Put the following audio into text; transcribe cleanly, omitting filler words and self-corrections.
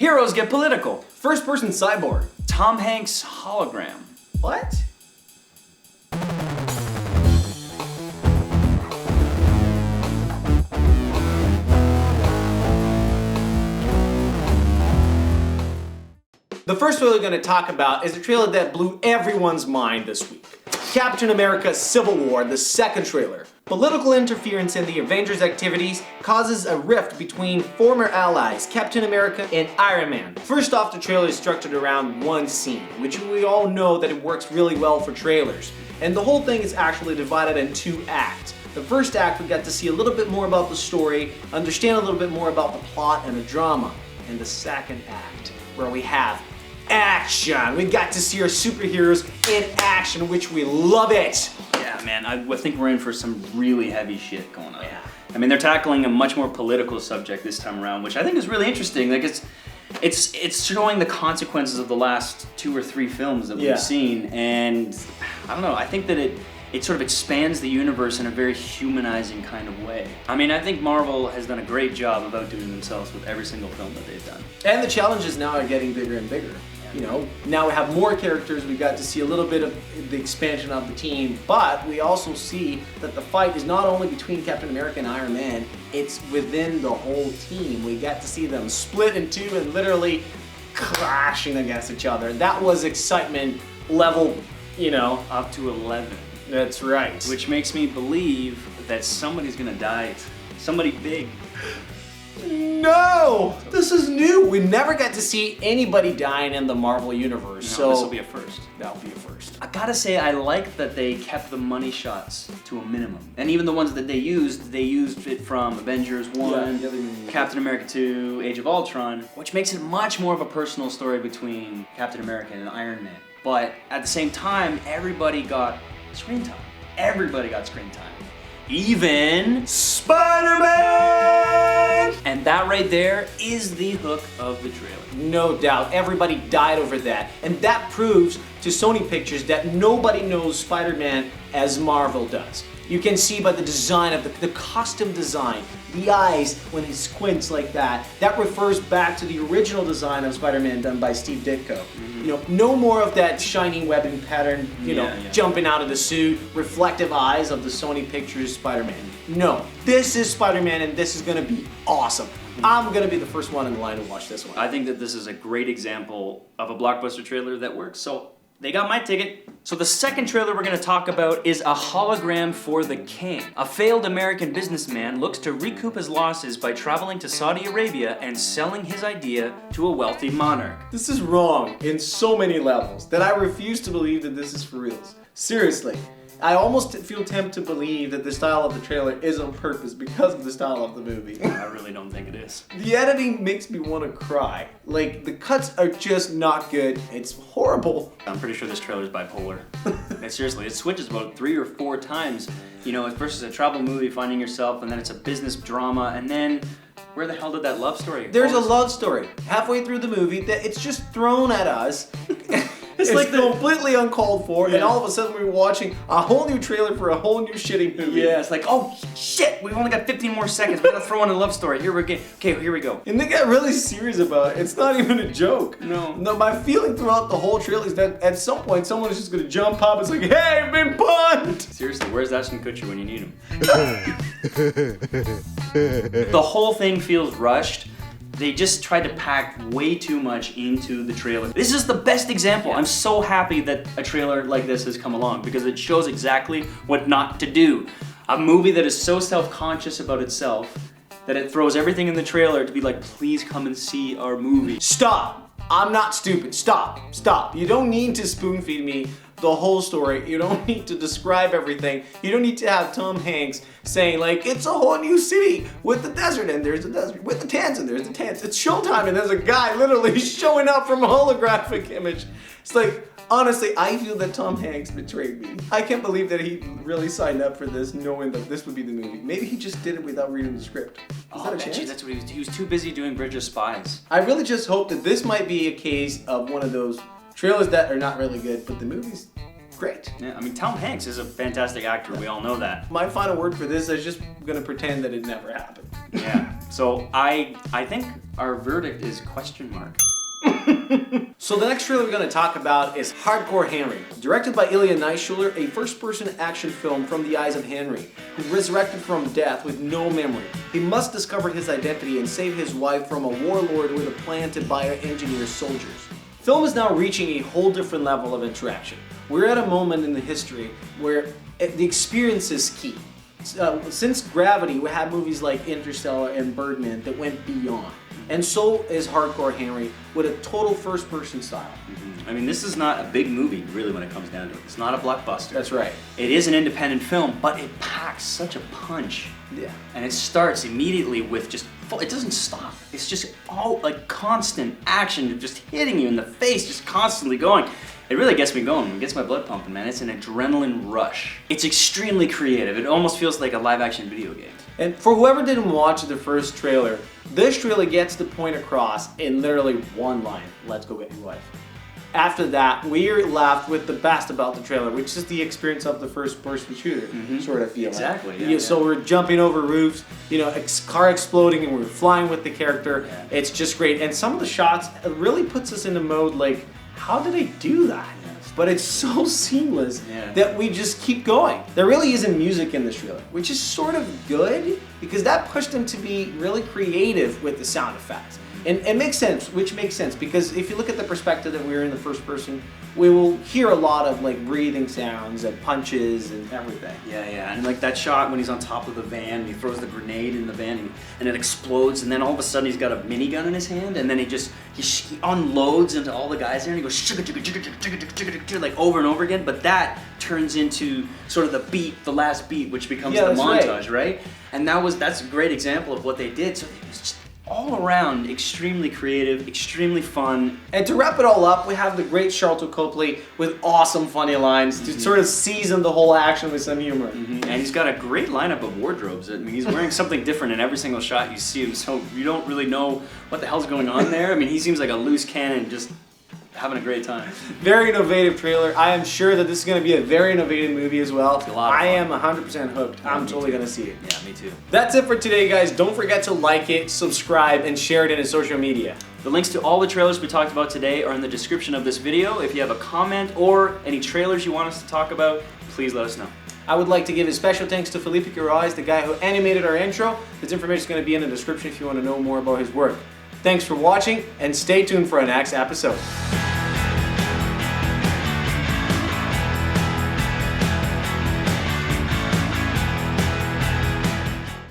Heroes get political. First-person cyborg. Tom Hanks' hologram. What? The first trailer we're going to talk about is a trailer that blew everyone's mind this week. Captain America Civil War, the second trailer. Political interference in the Avengers' activities causes a rift between former allies, Captain America and Iron Man. First off, the trailer is structured around one scene, which we all know that it works really well for trailers. And the whole thing is actually divided in two acts. The first act, we got to see a little bit more about the story, understand a little bit more about the plot and the drama. And the second act, where we have action. We got to see our superheroes in action, which we love it. Yeah, man, I think we're in for some really heavy shit going on. Yeah. I mean, they're tackling a much more political subject this time around, which I think is really interesting. Like, it's showing the consequences of the last 2 or 3 films that we've seen, and I don't know. I think that it sort of expands the universe in a very humanizing kind of way. I mean, I think Marvel has done a great job of outdoing themselves with every single film that they've done. And the challenges now are getting bigger and bigger. You know, now we have more characters, we got to see a little bit of the expansion of the team, but we also see that the fight is not only between Captain America and Iron Man, it's within the whole team. We got to see them split in two and literally clashing against each other. That was excitement level, you know. Up to 11. That's right. Which makes me believe that somebody's gonna die. Somebody big. No! This is new. We never got to see anybody dying in the Marvel Universe, No, so this will be a first. That'll be a first. I gotta say, I like that they kept the money shots to a minimum. And even the ones that they used it from Avengers 1, Captain America 2, Age of Ultron, which makes it much more of a personal story between Captain America and Iron Man. But at the same time, everybody got screen time. Everybody got screen time. Even Spider-Man! And that right there is the hook of the trailer. No doubt, everybody died over that. And that proves to Sony Pictures that nobody knows Spider-Man as Marvel does. You can see by the design of the costume design, the eyes when he squints like that. That refers back to the original design of Spider-Man done by Steve Ditko. Mm-hmm. You know, no more of that shiny webbing pattern, jumping out of the suit, reflective eyes of the Sony Pictures Spider-Man. No, this is Spider-Man and this is gonna be awesome. I'm gonna be the first one in line to watch this one. I think that this is a great example of a blockbuster trailer that works. So they got my ticket. So the second trailer we're gonna talk about is a hologram for the king. A failed American businessman looks to recoup his losses by traveling to Saudi Arabia and selling his idea to a wealthy monarch. This is wrong in so many levels that I refuse to believe that this is for reals. Seriously. I almost feel tempted to believe that the style of the trailer is on purpose because of the style of the movie. I really don't think it is. The editing makes me want to cry. Like, the cuts are just not good. It's horrible. I'm pretty sure this trailer is bipolar. And seriously, it switches about 3 or 4 times. You know, versus a travel movie, finding yourself, and then it's a business drama, and then where the hell did that love story go? There's a love story halfway through the movie that it's just thrown at us. It's like completely uncalled for, and all of a sudden we're watching a whole new trailer for a whole new shitty movie. Yeah, it's like, oh shit, we've only got 15 more seconds. We gotta throw in a love story. Here we go. Okay, here we go. And they get really serious about it. It's not even a joke. No. My feeling throughout the whole trailer is that at some point someone is just gonna jump up. It's like, hey, I've been punned. Seriously, where's Ashton Kutcher when you need him? The whole thing feels rushed. They just tried to pack way too much into the trailer. This is the best example. I'm so happy that a trailer like this has come along because it shows exactly what not to do. A movie that is so self-conscious about itself that it throws everything in the trailer to be like, please come and see our movie. Stop. I'm not stupid. Stop. Stop. You don't need to spoon feed me the whole story. You don't need to describe everything. You don't need to have Tom Hanks saying like, it's a whole new city with the desert and there's the desert, with the tents and there's the tents. It's showtime and there's a guy literally showing up from a holographic image. It's like, honestly, I feel that Tom Hanks betrayed me. I can't believe that he really signed up for this knowing that this would be the movie. Maybe he just did it without reading the script. Is that a chance? That's what he was too busy doing Bridge of Spies. I really just hope that this might be a case of one of those trailers that are not really good, but the movie's great. Yeah, I mean, Tom Hanks is a fantastic actor. We all know that. My final word for this is just gonna pretend that it never happened. Yeah. So I think our verdict is question mark. So the next trailer we're going to talk about is Hardcore Henry, directed by Ilya Naishuller, a first-person action film from the eyes of Henry, who resurrected from death with no memory. He must discover his identity and save his wife from a warlord with a plan to bioengineer soldiers. Film is now reaching a whole different level of interaction. We're at a moment in the history where the experience is key. Since Gravity, we had movies like Interstellar and Birdman that went beyond. And so is Hardcore Henry with a total first-person style. I mean, this is not a big movie, really, when it comes down to it. It's not a blockbuster. That's right. It is an independent film, but it packs such a punch. Yeah. And it starts immediately with just, it doesn't stop. It's just all like constant action, just hitting you in the face, just constantly going. It really gets me going. It gets my blood pumping, man. It's an adrenaline rush. It's extremely creative. It almost feels like a live-action video game. And for whoever didn't watch the first trailer, this trailer gets the point across in literally one line. Let's go get your wife. After that, we're left with the best about the trailer, which is the experience of the first-person shooter, sort of feel. Exactly, like. So we're jumping over roofs, car exploding, and we're flying with the character. Yeah. It's just great. And some of the shots, it really puts us in a mode like, how did they do that? But it's so seamless that we just keep going. There really isn't music in this trailer, which is sort of good because that pushed them to be really creative with the sound effects. And it makes sense, which makes sense because if you look at the perspective that we're in the first person, we will hear a lot of like breathing sounds and punches and everything. Yeah, and like that shot when he's on top of the van, he throws the grenade in the van and it explodes, and then all of a sudden he's got a minigun in his hand, and then he unloads into all the guys there, and he goes chugga chugga chugga chugga chugga chugga like over and over again. But that turns into sort of the last beat, which becomes the montage, right? And that's a great example of what they did. So it was just all around extremely creative, extremely fun. And to wrap it all up, we have the great Charlton Copley with awesome funny lines to sort of season the whole action with some humor. And he's got a great lineup of wardrobes. I mean, he's wearing something different in every single shot you see him, so you don't really know what the hell's going on there. I mean, he seems like a loose cannon, just having a great time. Very innovative trailer. I am sure that this is going to be a very innovative movie as well. It's a lot of fun. I am 100% hooked. I'm totally going to see it. Yeah, me too. That's it for today, guys. Don't forget to like it, subscribe, and share it in social media. The links to all the trailers we talked about today are in the description of this video. If you have a comment or any trailers you want us to talk about, please let us know. I would like to give a special thanks to Felipe Queiroz, the guy who animated our intro. His information is going to be in the description if you want to know more about his work. Thanks for watching, and stay tuned for our next episode.